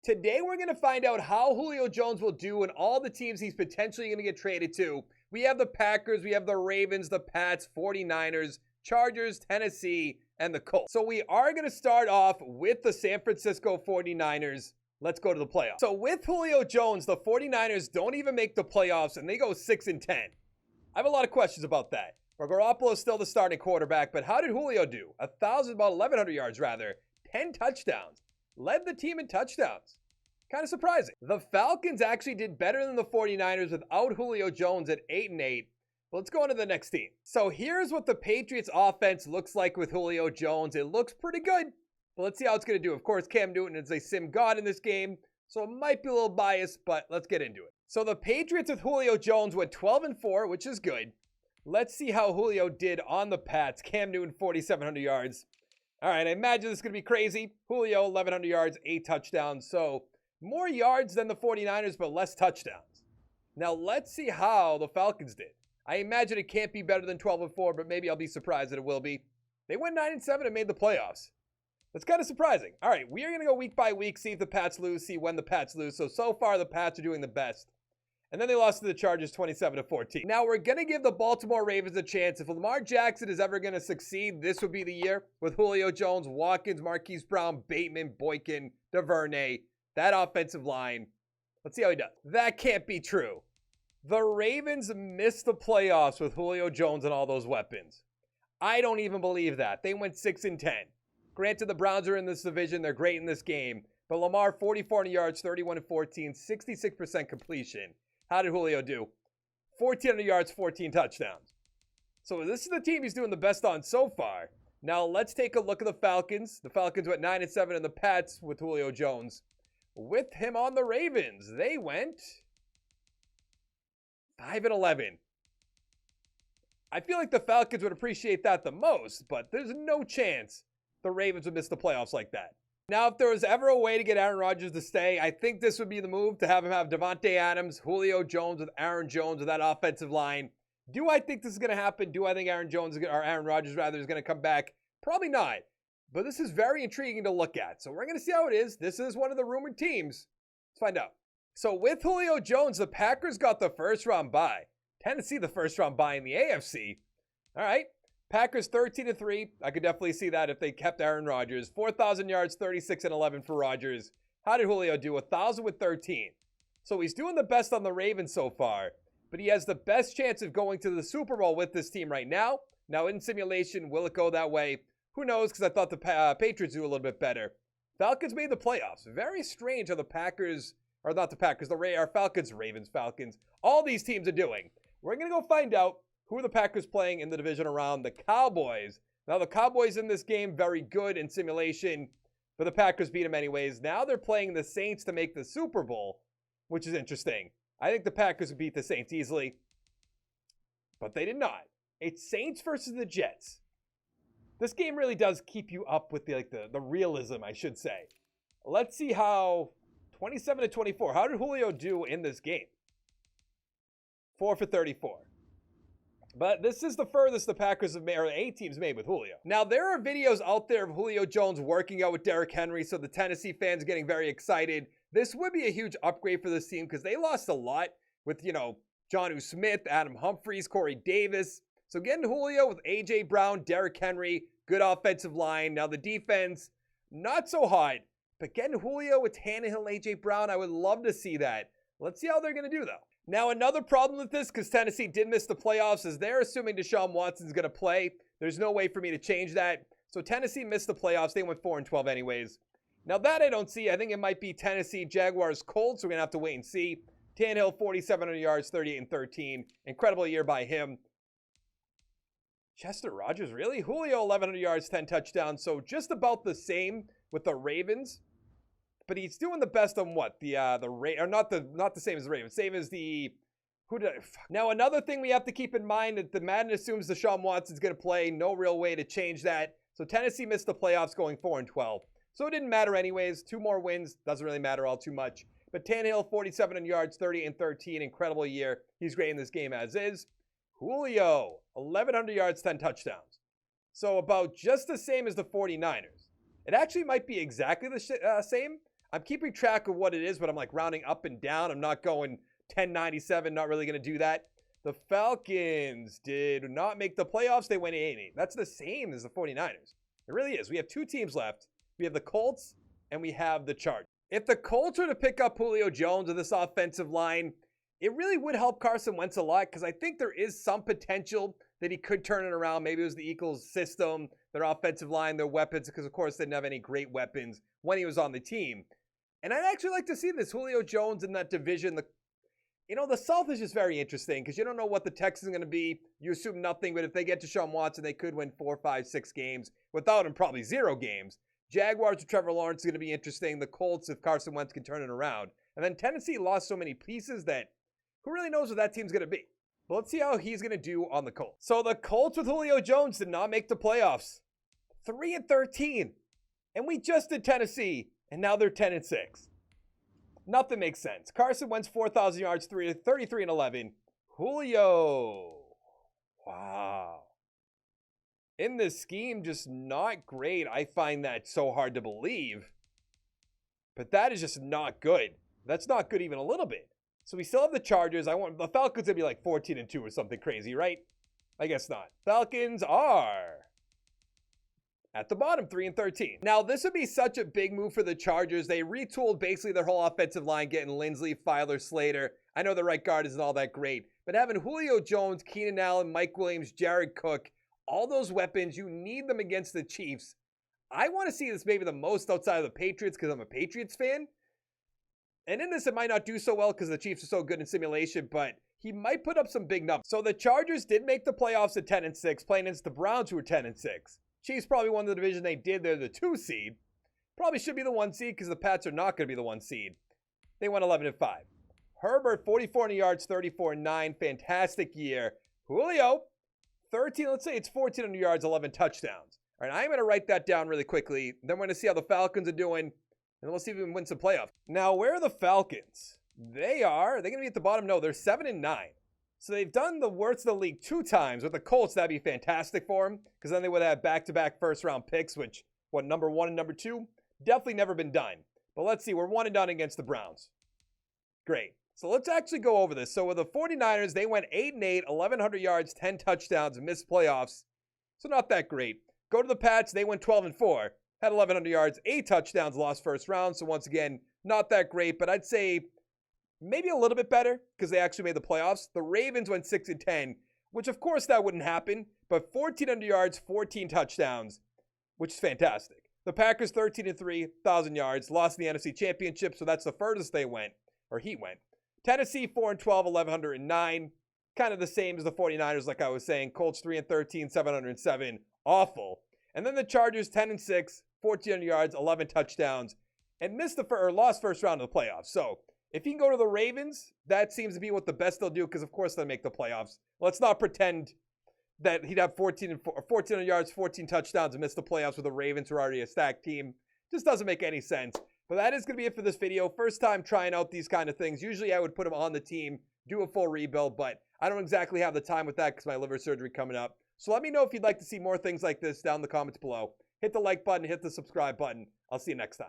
Today, we're going to find out how Julio Jones will do in all the teams he's potentially going to get traded to. We have the Packers, we have the Ravens, the Pats, 49ers, Chargers, Tennessee, and the Colts. So we are going to start off with the San Francisco 49ers. Let's go to the playoffs. So with Julio Jones, the 49ers don't even make the playoffs, and they go 6-10. I have a lot of questions about that. Garoppolo is still the starting quarterback, but how did Julio do? 1,100 yards rather, 10 touchdowns. Led the team in touchdowns. Kind of surprising. The Falcons actually did better than the 49ers without Julio Jones at 8-8. Let's go on to the next team. So here's what the Patriots offense looks like with Julio Jones. It looks pretty good, but let's see how it's going to do. Of course, Cam Newton is a sim god in this game, so it might be a little biased, but let's get into it. So the Patriots with Julio Jones went 12-4, which is good. Let's see how Julio did on the Pats. Cam Newton, 4,700 yards. All right, I imagine this is going to be crazy. Julio, 1,100 yards, 8 touchdowns. So more yards than the 49ers, but less touchdowns. Now, let's see how the Falcons did. I imagine it can't be better than 12-4, but maybe I'll be surprised that it will be. They went 9-7 and made the playoffs. That's kind of surprising. All right, we are going to go week by week, see if the Pats lose, see when the Pats lose. So far, the Pats are doing the best. And then they lost to the Chargers 27-14. Now, we're going to give the Baltimore Ravens a chance. If Lamar Jackson is ever going to succeed, this would be the year with Julio Jones, Watkins, Marquise Brown, Bateman, Boykin, DuVernay, that offensive line. Let's see how he does. That can't be true. The Ravens missed the playoffs with Julio Jones and all those weapons. I don't even believe that. They went 6-10. Granted, the Browns are in this division. They're great in this game. But Lamar, 4,400 yards, 31-14, 66% completion. How did Julio do? 1,400 yards, 14 touchdowns. So this is the team he's doing the best on so far. Now let's take a look at the Falcons. The Falcons went 9-7 and the Pats with Julio Jones. With him on the Ravens, they went 5-11. I feel like the Falcons would appreciate that the most, but there's no chance the Ravens would miss the playoffs like that. Now, if there was ever a way to get Aaron Rodgers to stay, I think this would be the move to have him have Devontae Adams, Julio Jones with Aaron Jones with that offensive line. Do I think this is going to happen? Do I think Aaron Rodgers is going to come back? Probably not. But this is very intriguing to look at. So we're going to see how it is. This is one of the rumored teams. Let's find out. So with Julio Jones, the Packers got the first round bye. Tennessee, the first round bye in the AFC. All right. Packers 13-3. I could definitely see that if they kept Aaron Rodgers. 4,000 yards, 36-11 for Rodgers. How did Julio do? 1,000 with 13. So he's doing the best on the Ravens so far, but he has the best chance of going to the Super Bowl with this team right now. Now in simulation, will it go that way? Who knows? Because I thought the Patriots do a little bit better. Falcons made the playoffs. Very strange how the Packers, or not the Packers, Falcons, Ravens, Falcons. All these teams are doing. We're going to go find out who are the Packers playing in the division around the Cowboys. Now, the Cowboys in this game, very good in simulation, but the Packers beat them anyways. Now they're playing the Saints to make the Super Bowl, which is interesting. I think the Packers would beat the Saints easily, but they did not. It's Saints versus the Jets. This game really does keep you up with the realism, I should say. Let's see how 27-24. How did Julio do in this game? 4 for 34. But this is the furthest the Packers have made, or the A-teams made with Julio. Now, there are videos out there of Julio Jones working out with Derrick Henry, so the Tennessee fans are getting very excited. This would be a huge upgrade for this team because they lost a lot with, Jonnu Smith, Adam Humphries, Corey Davis. So getting Julio with A.J. Brown, Derrick Henry, good offensive line. Now, the defense, not so hot, but getting Julio with Tannehill, A.J. Brown, I would love to see that. Let's see how they're going to do, though. Now, another problem with this, because Tennessee did miss the playoffs, is they're assuming Deshaun Watson's going to play. There's no way for me to change that. So Tennessee missed the playoffs. They went 4-12 anyways. Now, that I don't see. I think it might be Tennessee, Jaguars, Colts. We're going to have to wait and see. Tannehill, 4,700 yards, 38-13. Incredible year by him. Chester Rogers, really? Julio, 1,100 yards, 10 touchdowns. So just about the same with the Ravens. But he's doing the best on what? Not the same as the Ravens. Same as the Now, another thing we have to keep in mind that the Madden assumes Deshaun Watson's going to play. No real way to change that. So Tennessee missed the playoffs going 4-12. So it didn't matter anyways. 2 more wins. Doesn't really matter all too much. But Tannehill, 47 yards, 38-13. Incredible year. He's great in this game as is. Julio, 1,100 yards, 10 touchdowns. So about just the same as the 49ers. It actually might be exactly the same. I'm keeping track of what it is, but I'm like rounding up and down. I'm not going 1097, not really going to do that. The Falcons did not make the playoffs. They went 8-8. That's the same as the 49ers. It really is. We have two teams left. We have the Colts and we have the Chargers. If the Colts were to pick up Julio Jones with this offensive line, it really would help Carson Wentz a lot because I think there is some potential that he could turn it around. Maybe it was the Eagles' system, their offensive line, their weapons, because of course they didn't have any great weapons when he was on the team. And I'd actually like to see this Julio Jones in that division. The South is just very interesting because you don't know what the Texans are going to be. You assume nothing, but if they get Deshaun Watson, they could win 4, 5, 6 games. Without him, probably 0 games. Jaguars with Trevor Lawrence is going to be interesting. The Colts, if Carson Wentz can turn it around. And then Tennessee lost so many pieces that who really knows what that team's going to be. But let's see how he's going to do on the Colts. So the Colts with Julio Jones did not make the playoffs. 3-13. And we just did Tennessee, and now they're 10-6. Nothing makes sense. Carson Wentz, 4,000 yards, 33-11. Julio. Wow. In this scheme, just not great. I find that so hard to believe. But that is just not good. That's not good even a little bit. So we still have the Chargers. The Falcons to be like 14-2 or something crazy, right? I guess not. Falcons are at the bottom, 3-13. Now, this would be such a big move for the Chargers. They retooled basically their whole offensive line, getting Lindsey, Filer, Slater. I know the right guard isn't all that great, but having Julio Jones, Keenan Allen, Mike Williams, Jared Cook, all those weapons, you need them against the Chiefs. I want to see this maybe the most outside of the Patriots because I'm a Patriots fan. And in this, it might not do so well because the Chiefs are so good in simulation, but he might put up some big numbers. So the Chargers did make the playoffs at 10-6, playing against the Browns, who were 10-6. Chiefs probably won the division they did. They're the 2 seed. Probably should be the 1 seed because the Pats are not going to be the 1 seed. They went 11-5. Herbert, 4,400 yards, 34-9. Fantastic year. Julio, 13, let's say it's 1,400 yards, 11 touchdowns. All right, I'm going to write that down really quickly. Then we're going to see how the Falcons are doing. And we'll see if we can win some playoffs. Now, where are the Falcons? They're going to be at the bottom? No, they're 7-9. So they've done the worst of the league 2 times. With the Colts, that'd be fantastic for them. Because then they would have back-to-back first-round picks, which, number 1 and number 2? Definitely never been done. But let's see, we're 1-done against the Browns. Great. So let's actually go over this. So with the 49ers, they went 8-8, 1,100 yards, 10 touchdowns, and missed playoffs. So not that great. Go to the Pats, they went 12-4. Had 1,100 yards, 8 touchdowns, lost first round. So once again, not that great, but I'd say maybe a little bit better because they actually made the playoffs. The Ravens went 6-10, which of course that wouldn't happen, but 1,400 yards, 14 touchdowns, which is fantastic. The Packers 13-3, 1,000 yards, lost in the NFC Championship, so that's the furthest they went, or he went. Tennessee 4-12, 1,109, kind of the same as the 49ers, like I was saying. Colts 3-13, 707, awful. And then the Chargers 10-6. 1,400 yards, 11 touchdowns, and lost first round of the playoffs. So if he can go to the Ravens, that seems to be what the best they'll do because, of course, they'll make the playoffs. Let's not pretend that he'd have 1,400 yards, 14 touchdowns, and miss the playoffs with the Ravens, who are already a stacked team. Just doesn't make any sense. But that is going to be it for this video. First time trying out these kind of things. Usually I would put him on the team, do a full rebuild, but I don't exactly have the time with that because my liver surgery coming up. So let me know if you'd like to see more things like this down in the comments below. Hit the like button, hit the subscribe button. I'll see you next time.